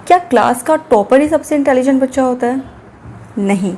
क्या क्लास का टॉपर ही सबसे इंटेलिजेंट बच्चा होता है? नहीं।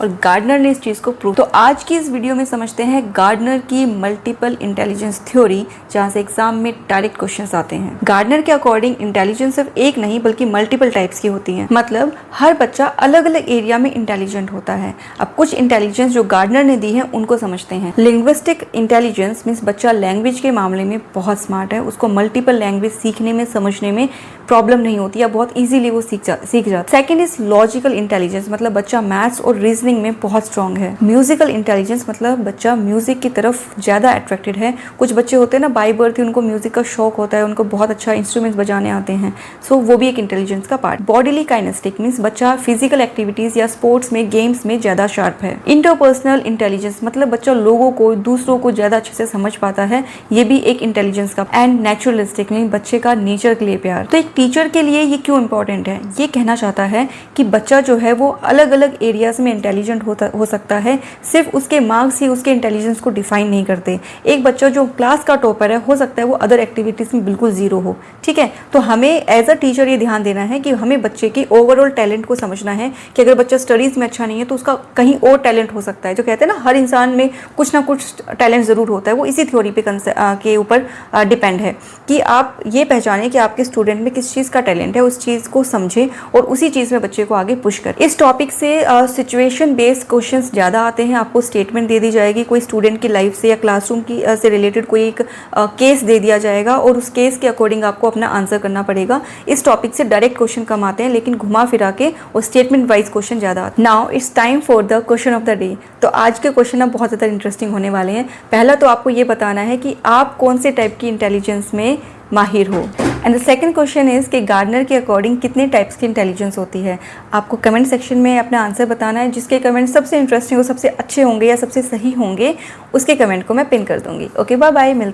और गार्डनर ने इस चीज़ को प्रूव। तो आज की इस वीडियो में समझते हैं गार्डनर की मल्टीपल इंटेलिजेंस थ्योरी, जहाँ से एग्जाम में डायरेक्ट क्वेश्चंस आते हैं। गार्डनर के अकॉर्डिंग इंटेलिजेंस सिर्फ एक नहीं बल्कि मल्टीपल टाइप्स की होती हैं। मतलब हर बच्चा अलग अलग एरिया में इंटेलिजेंट होता है। अब कुछ इंटेलिजेंस जो गार्डनर ने दी है उनको समझते हैं। लिंग्विस्टिक इंटेलिजेंस मीन्स बच्चा लैंग्वेज के मामले में बहुत स्मार्ट है, उसको मल्टीपल लैंग्वेज सीखने में समझने में प्रॉब्लम नहीं होती है, बहुत इजीली वो सीख जाता। सेकंड इज लॉजिकल इंटेलिजेंस, मतलब बच्चा मैथ्स और रीजनिंग में बहुत स्ट्रांग है। म्यूजिकल इंटेलिजेंस, मतलब बच्चा म्यूजिक की तरफ ज़्यादा अट्रैक्टेड है। कुछ बच्चे होते हैं ना बाय बर्थ ही उनको म्यूजिक का शौक होता है, उनको बहुत अच्छा इंस्ट्रूमेंट्स बजाने आते हैं, सो वो भी एक इंटेलिजेंस का पार्ट। बॉडीली काइनेस्टिक मीन्स बच्चा फिजिकल एक्टिविटीज या स्पोर्ट्स में, गेम्स में ज़्यादा शार्प है। इंटरपर्सनल इंटेलिजेंस, मतलब बच्चा लोगों को, दूसरों को ज़्यादा अच्छे से समझ पाता है, ये भी एक इंटेलिजेंस का। एंड नेचुरलिस्टिक मीन बच्चे का नेचर के लिए प्यार। तो एक टीचर के लिए ये क्यों इंपॉर्टेंट है? ये कहना चाहता है कि बच्चा जो है वो अलग अलग एरियाज में इंटेलिजेंट हो सकता है, सिर्फ उसके मार्क्स ही उसके इंटेलिजेंस को डिफाइन नहीं करते। एक बच्चा जो क्लास का टॉपर है हो सकता है वो अदर एक्टिविटीज में बिल्कुल जीरो हो, ठीक है। तो हमें एज अ टीचर ये ध्यान देना है कि हमें बच्चे के ओवरऑल टैलेंट को समझना है कि अगर बच्चा स्टडीज में अच्छा नहीं है तो उसका कहीं और टैलेंट हो सकता है। जो कहते हैं ना हर इंसान में कुछ ना कुछ टैलेंट जरूर होता है, वो इसी थ्योरी पे के ऊपर डिपेंड है कि आप ये पहचानें कि आपके स्टूडेंट में किस चीज़ का टैलेंट है, उस चीज़ को समझें और उसी चीज़ में बच्चे को आगे पुश करें। इस टॉपिक से सिचुएशन बेस्ड क्वेश्चंस ज़्यादा आते हैं। आपको स्टेटमेंट दे दी जाएगी, कोई स्टूडेंट की लाइफ से या क्लासरूम की से रिलेटेड कोई एक केस दे दिया जाएगा और उस केस के अकॉर्डिंग आपको अपना आंसर करना पड़ेगा। इस टॉपिक से डायरेक्ट क्वेश्चन कम आते हैं, लेकिन घुमा फिरा के और स्टेटमेंट वाइज क्वेश्चन ज़्यादा आते हैं। Now it's time for the question of the day. तो आज के क्वेश्चन अब बहुत ज़्यादा इंटरेस्टिंग होने वाले हैं। पहला तो आपको ये बताना है कि आप कौन से टाइप की इंटेलिजेंस में माहिर हो। And the second question is कि गार्डनर के अकॉर्डिंग कितने टाइप्स की इंटेलिजेंस होती है। आपको कमेंट सेक्शन में अपना आंसर बताना है। जिसके कमेंट सबसे इंटरेस्टिंग हो, सबसे अच्छे होंगे या सबसे सही होंगे, उसके कमेंट को मैं पिन कर दूंगी। ओके, बाय बाय, मिलते हैं।